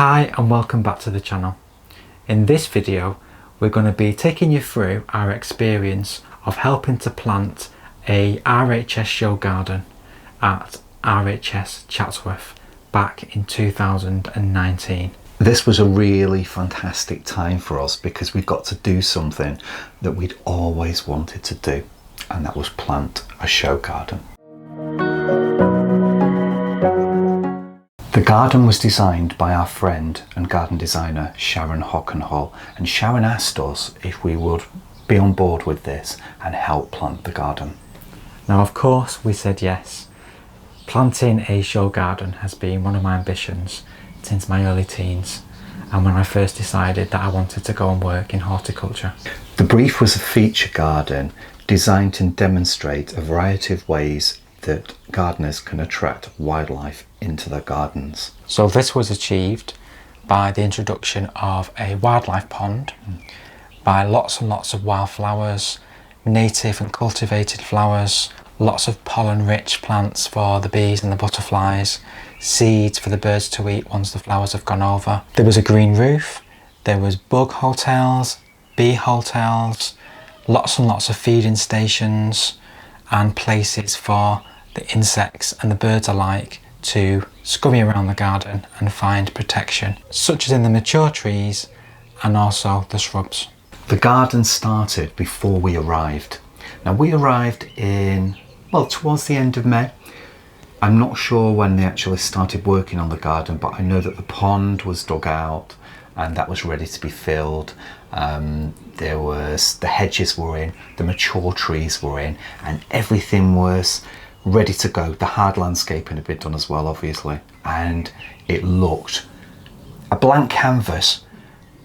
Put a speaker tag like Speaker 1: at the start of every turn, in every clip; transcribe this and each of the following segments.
Speaker 1: Hi and welcome back to the channel. In this video we're going to be taking you through our experience of helping to plant a RHS show garden at RHS Chatsworth back in 2019.
Speaker 2: This was a really fantastic time for us because we got to do something that we'd always wanted to do, and that was plant a show garden. The garden was designed by our friend and garden designer Sharon Hockenhull, and Sharon asked us if we would be on board with this and help plant the garden.
Speaker 1: Now of course we said yes. Planting a show garden has been one of my ambitions since my early teens, and when I first decided that I wanted to go and work in horticulture.
Speaker 2: The brief was a feature garden designed to demonstrate a variety of ways that gardeners can attract wildlife into their gardens.
Speaker 1: So this was achieved by the introduction of a wildlife pond, by lots and lots of wildflowers, native and cultivated flowers, lots of pollen-rich plants for the bees and the butterflies, seeds for the birds to eat once the flowers have gone over. There was a green roof, there was bug hotels, bee hotels, lots and lots of feeding stations and places for the insects and the birds alike to scurry around the garden and find protection, such as in the mature trees and also the shrubs.
Speaker 2: The garden started before we arrived. Now we arrived towards the end of May. I'm not sure when they actually started working on the garden, but I know that the pond was dug out and that was ready to be filled. The hedges were in, the mature trees were in, and everything was ready to go. The hard landscaping had been done as well, obviously, and it looked a blank canvas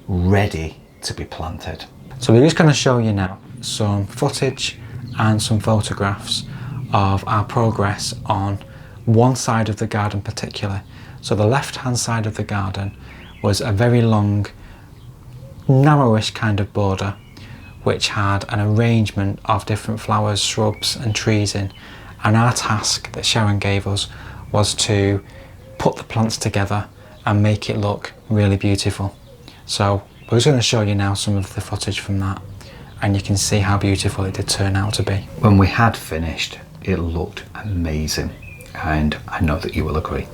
Speaker 2: ready to be planted.
Speaker 1: So we're just going to show you now some footage and some photographs of our progress on one side of the garden particularly. So the left hand side of the garden was a very long, narrowish kind of border which had an arrangement of different flowers, shrubs and trees in, and our task that Sharon gave us was to put the plants together and make it look really beautiful. So we're just going to show you now some of the footage from that, and you can see how beautiful it did turn out to be.
Speaker 2: When we had finished, it looked amazing, and I know that you will agree.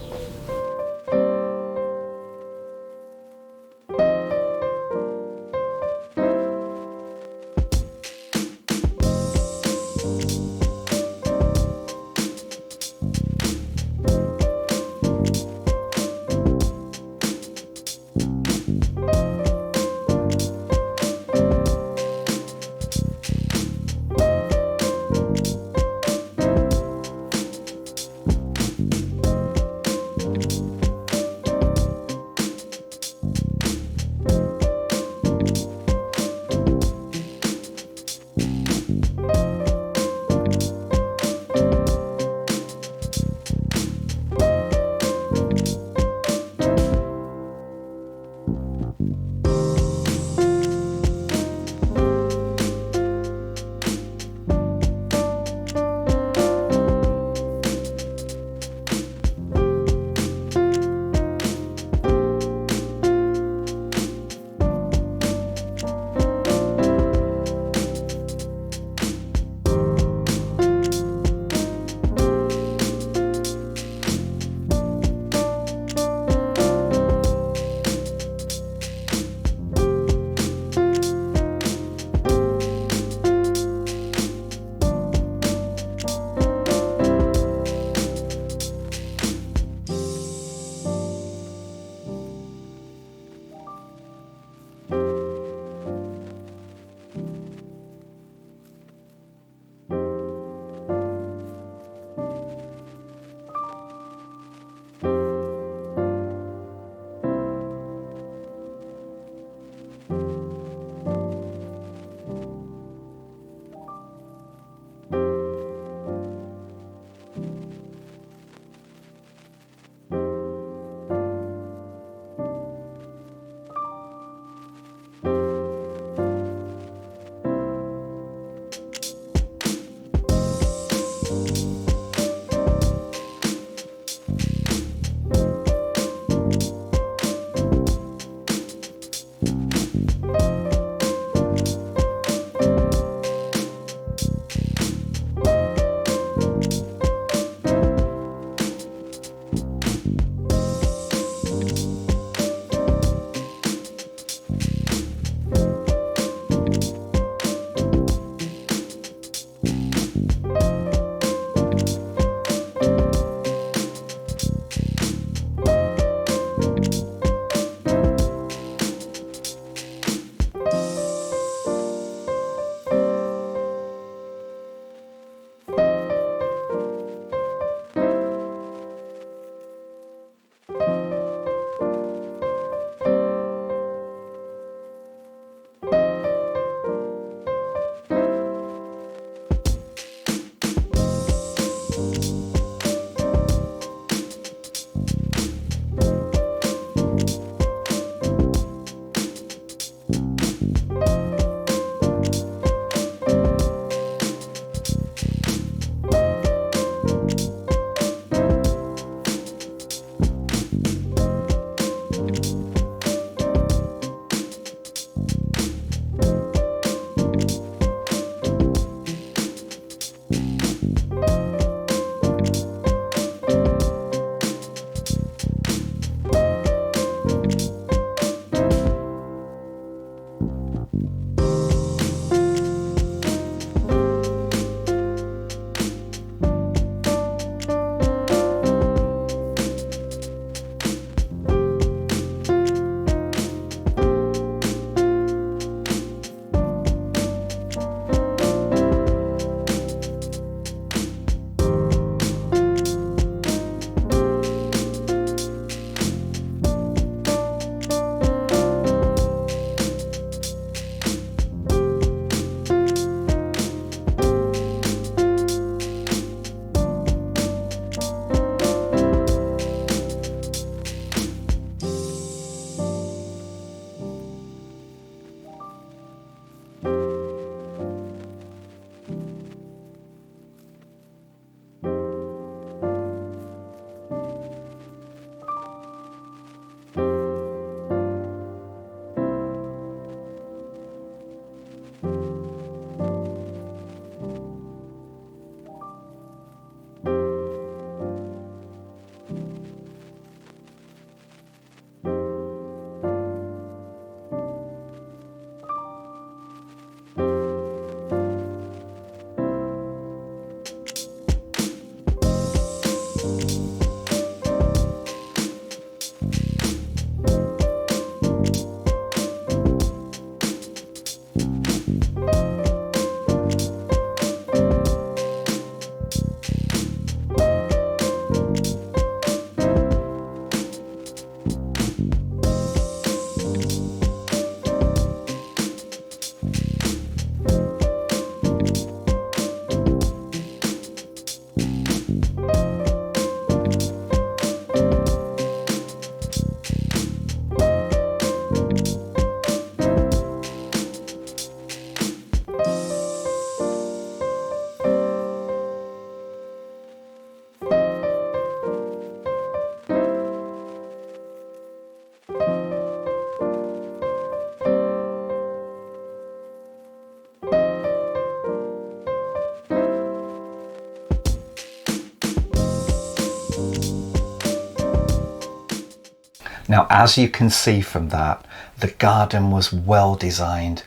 Speaker 2: Now, as you can see from that, the garden was well designed.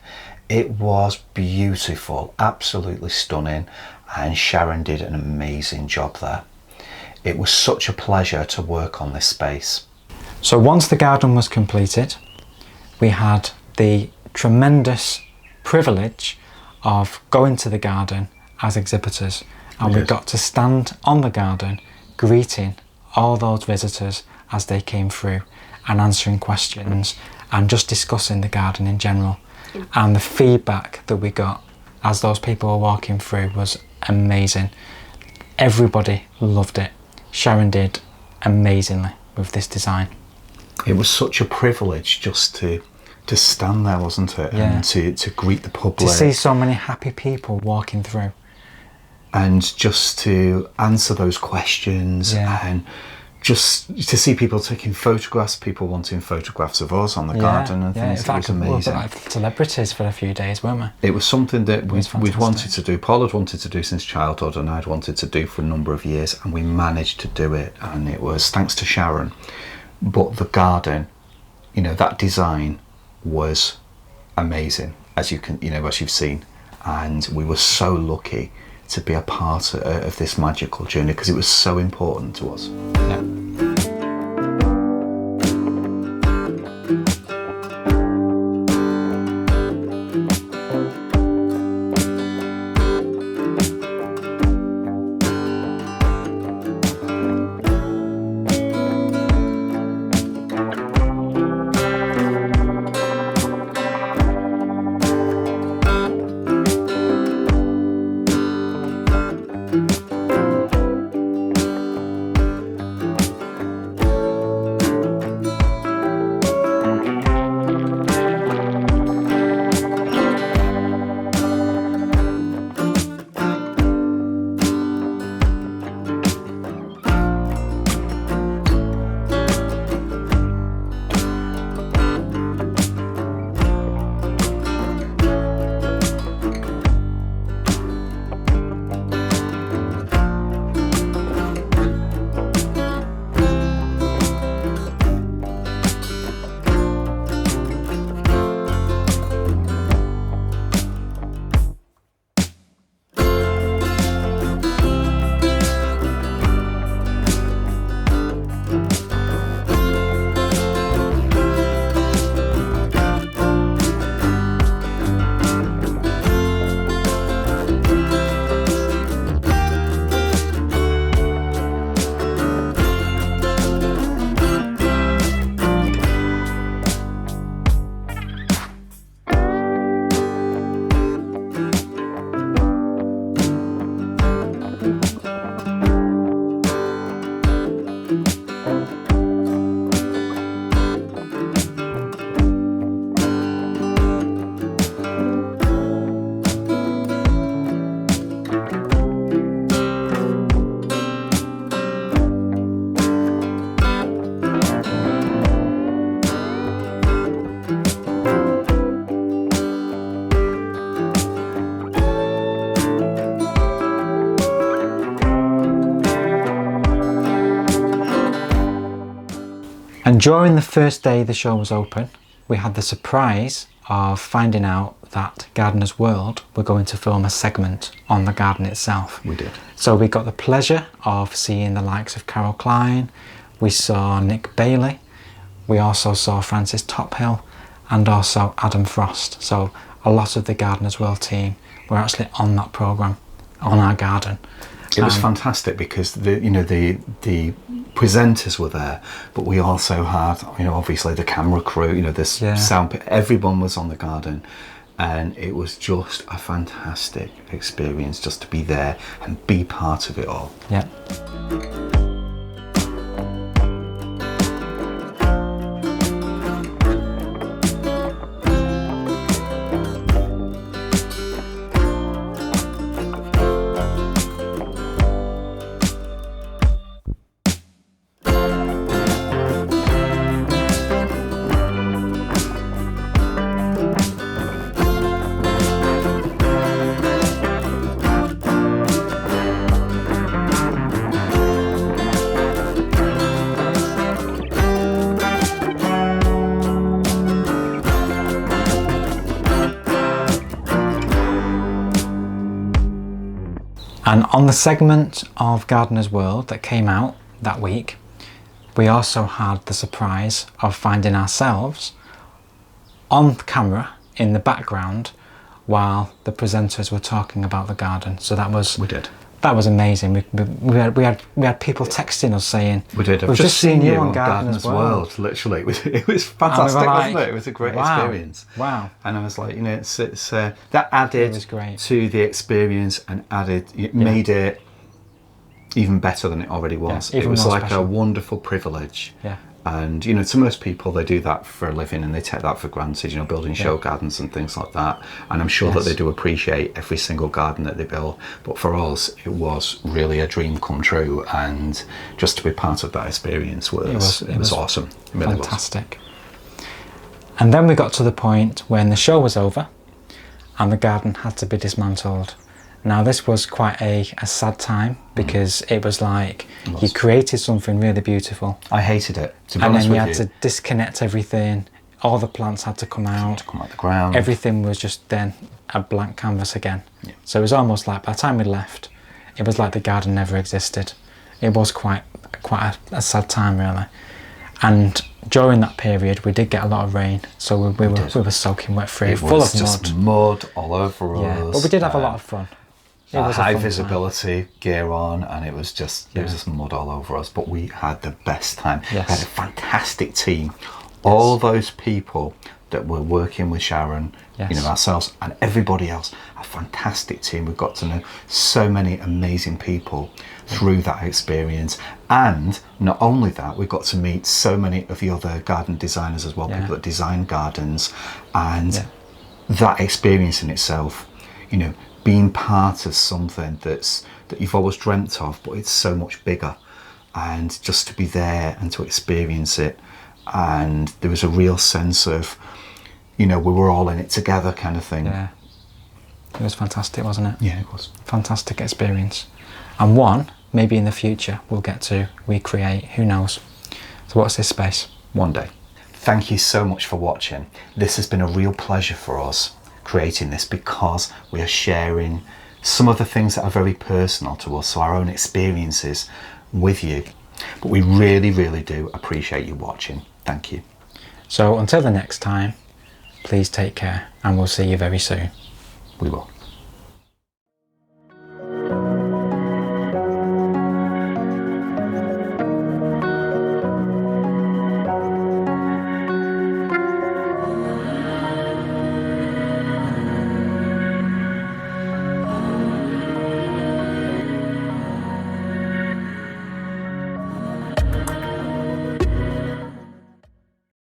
Speaker 2: It was beautiful, absolutely stunning, and Sharon did an amazing job there. It was such a pleasure to work on this space.
Speaker 1: So once the garden was completed, we had the tremendous privilege of going to the garden as exhibitors, and we got to stand on the garden greeting all those visitors as they came through and answering questions and just discussing the garden in general. And the feedback that we got as those people were walking through was amazing. Everybody loved it. Sharon did amazingly with this design.
Speaker 2: It was such a privilege just to stand there, wasn't it?
Speaker 1: Yeah.
Speaker 2: And to greet the public.
Speaker 1: To see so many happy people walking through.
Speaker 2: And just to answer those questions, and just to see people taking photographs, people wanting photographs of us on the garden and things.
Speaker 1: In fact,
Speaker 2: it was amazing.
Speaker 1: We were like celebrities for a few days, weren't we?
Speaker 2: It was something that we'd wanted to do. Paul had wanted to do since childhood, and I'd wanted to do for a number of years, and we managed to do it. And it was thanks to Sharon. But the garden, you know, that design was amazing, as you can, you know, as you've seen. And we were so lucky to be a part of this magical journey because it was so important to us.
Speaker 1: Yeah. And during the first day the show was open, we had the surprise of finding out that Gardener's World were going to film a segment on the garden itself.
Speaker 2: We did.
Speaker 1: So we got the pleasure of seeing the likes of Carol Klein, we saw Nick Bailey, we also saw Francis Tophill and also Adam Frost. So a lot of the Gardener's World team were actually on that programme, on our garden.
Speaker 2: It was fantastic because the presenters were there, but we also had, you know, obviously the camera crew, you know, this sound, everyone was on the garden, and it was just a fantastic experience just to be there and be part of it all.
Speaker 1: Yeah. And on the segment of Gardener's World that came out that week, we also had the surprise of finding ourselves on camera in the background while the presenters were talking about the garden. So that was that was amazing. We had people texting us saying,
Speaker 2: I've just seen you on Gardener's World. Literally, it was fantastic, wasn't it? It was a great experience.
Speaker 1: Wow!
Speaker 2: And I was like, it's that added to the experience and made it even better than it already was.
Speaker 1: Yeah,
Speaker 2: it was like
Speaker 1: special.
Speaker 2: A wonderful privilege.
Speaker 1: Yeah.
Speaker 2: And to most people, they do that for a living and they take that for granted, building show gardens and things like that. And I'm sure that they do appreciate every single garden that they build. But for us, it was really a dream come true, and just to be part of that experience was awesome. It really
Speaker 1: fantastic. And then we got to the point when the show was over and the garden had to be dismantled. Now this was quite a sad time, because it was like you created something really beautiful.
Speaker 2: I hated it, to be
Speaker 1: and
Speaker 2: honest
Speaker 1: then you
Speaker 2: with
Speaker 1: had to disconnect everything. All the plants had to come out.
Speaker 2: The ground.
Speaker 1: Everything was just then a blank canvas again. Yeah. So it was almost like by the time we left, it was like the garden never existed. It was quite a sad time, really. And during that period, we did get a lot of rain, so we were soaking wet through, full of
Speaker 2: just mud all over us.
Speaker 1: Yeah, but we did have a lot of fun. It was
Speaker 2: high visibility gear on, and it was just mud all over us, but we had the best time. We had a fantastic team. All those people that were working with Sharon, ourselves and everybody else, a fantastic team. We got to know so many amazing people through that experience, and not only that, we got to meet so many of the other garden designers as well, people that design gardens, and that experience in itself, being part of something that you've always dreamt of, but it's so much bigger, and just to be there and to experience it, and there was a real sense of, we were all in it together kind of thing.
Speaker 1: Yeah, it was fantastic, wasn't it?
Speaker 2: Yeah, it was.
Speaker 1: Fantastic experience, and one maybe in the future we'll get to recreate, who knows. So what's this space?
Speaker 2: One day. Thank you so much for watching. This has been a real pleasure for us, creating this, because we are sharing some of the things that are very personal to us, so our own experiences with you. But we really, really do appreciate you watching. Thank you.
Speaker 1: So until the next time, please take care, and we'll see you very soon.
Speaker 2: We will.